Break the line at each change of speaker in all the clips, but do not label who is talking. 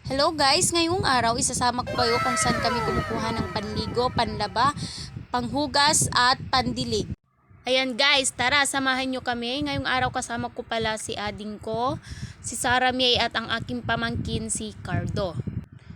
Hello guys, ngayong araw isasama ko kayo kung saan kami kumukuha ng panligo, panlaba, panghugas at pandilig. Ayan guys, tara samahan nyo kami. Ngayong araw kasama ko pala si ading ko, si Sarah May at ang aking pamangkin si Cardo.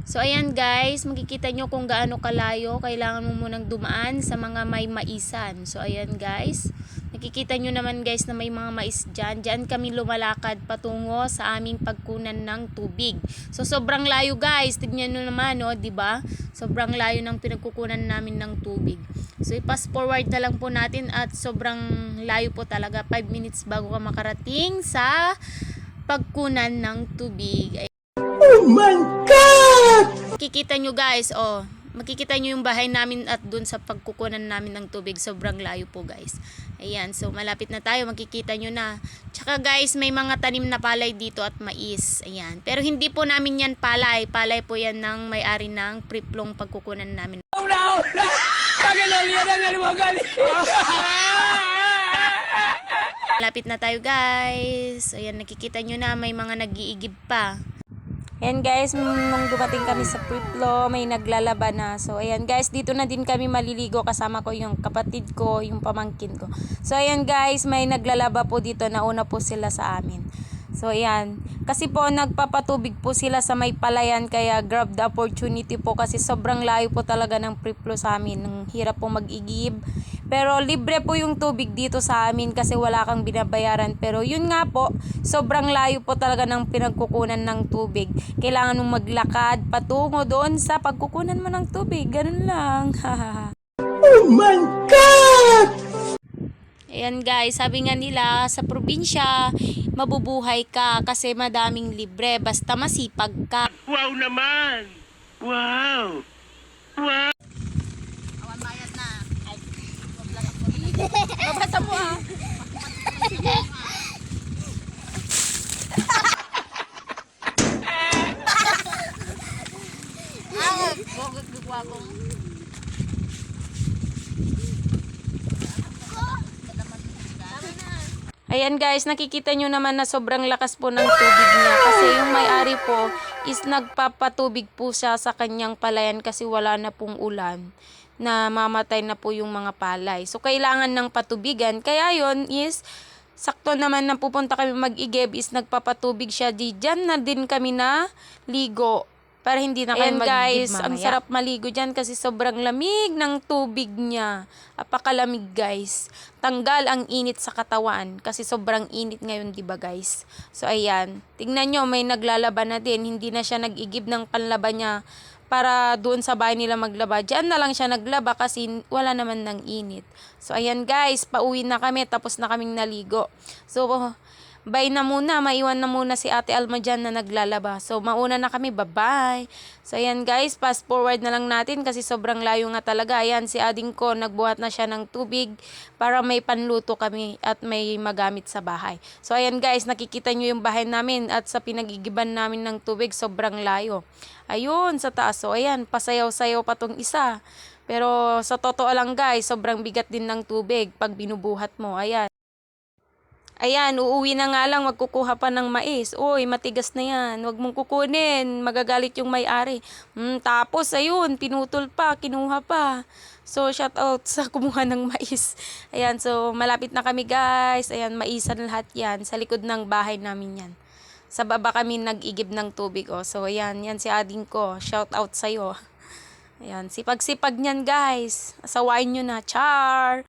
So ayan guys, makikita nyo kung gaano kalayo, kailangan mo munang dumaan sa mga may maisan. So ayan guys, nakikita nyo naman guys na may mga mais dyan. Dyan kami lumalakad patungo sa aming pagkunan ng tubig. So sobrang layo guys, tignan nyo naman o, diba? Sobrang layo ng pinagkukunan namin ng tubig. So i-pass forward na lang po natin at sobrang layo po talaga, 5 minutes bago ka makarating sa pagkunan ng tubig.
Oh my God!
Makikita nyo guys, oh, makikita nyo yung bahay namin at dun sa pagkukunan namin ng tubig, sobrang layo po guys. Ayan, so malapit na tayo, makikita nyo na. Tsaka guys, may mga tanim na palay dito at mais. Ayan, pero hindi po namin yan palay. Palay po yan ng may-ari ng priplong pagkukunan namin. Malapit na tayo guys. Ayan, nakikita nyo na may mga nag-iigib pa. Ayan guys, nung dumating kami sa Priplo, may naglalaba na. So ayan guys, dito na din kami maliligo, kasama ko yung kapatid ko, yung pamangkin ko. So ayan guys, may naglalaba po dito, nauna po sila sa amin. So ayan, kasi po nagpapatubig po sila sa may palayan, kaya grab the opportunity po kasi sobrang layo po talaga ng Priplo sa amin. Ang hirap po mag-igib. Pero libre po yung tubig dito sa amin kasi wala kang binabayaran. Pero yun nga po, sobrang layo po talaga ng pinagkukunan ng tubig. Kailangan mong maglakad patungo doon sa pagkukunan mo ng tubig. Ganun lang.
Oh my God!
Ayan guys, sabi nga nila sa probinsya, mabubuhay ka kasi madaming libre basta masipag ka.
Wow naman! Wow! Wow!
Awan bayad na. Ay, mabasa mo ah. Ayan guys, nakikita nyo naman na sobrang lakas po ng tubig niya kasi yung may-ari po is nagpapatubig po siya sa kanyang palayan kasi wala na pong ulan, na mamatay na po yung mga palay. So kailangan ng patubigan, kaya yon is sakto naman na pupunta kami mag-igib is nagpapatubig siya. Diyan na din kami na ligo para hindi na kami mag-igib guys, mamaya. Ang sarap maligo dyan kasi sobrang lamig ng tubig niya. Apakalamig guys. Tanggal ang init sa katawan kasi sobrang init ngayon, diba guys? So ayan, tingnan nyo, may naglalaba na din. Hindi na siya nag-igib ng panlaba niya para doon sa bahay nila maglaba. Diyan na lang siya naglaba kasi wala naman ng init. So ayan guys, pauwi na kami, tapos na kaming naligo. So bye na muna, maiwan na muna si Ate Alma dyan na naglalaba. So mauna na kami, bye-bye. So ayan guys, fast forward na lang natin kasi sobrang layo nga talaga. Ayan, si ading ko, nagbuhat na siya ng tubig para may panluto kami at may magamit sa bahay. So ayan guys, nakikita nyo yung bahay namin at sa pinagigiban namin ng tubig, sobrang layo. Ayun, sa taas. So ayan, pasayaw-sayaw pa tong isa. Pero sa totoo lang guys, sobrang bigat din ng tubig pag binubuhat mo. Ayan. Ayan, uuwi na nga lang, magkukuha pa ng mais. Uy, matigas na yan. Huwag mong kukunin. Magagalit yung may-ari. Tapos, ayun, pinutol pa, kinuha pa. So, shout out sa kumuha ng mais. Ayan, so, malapit na kami guys. Ayan, maisan lahat yan. Sa likod ng bahay namin yan. Sa baba kami nag-igib ng tubig. Oh. So, ayan, yan si ading ko. Shout out sa'yo. Ayan, sipag-sipag niyan guys. Asawain nyo na. Char!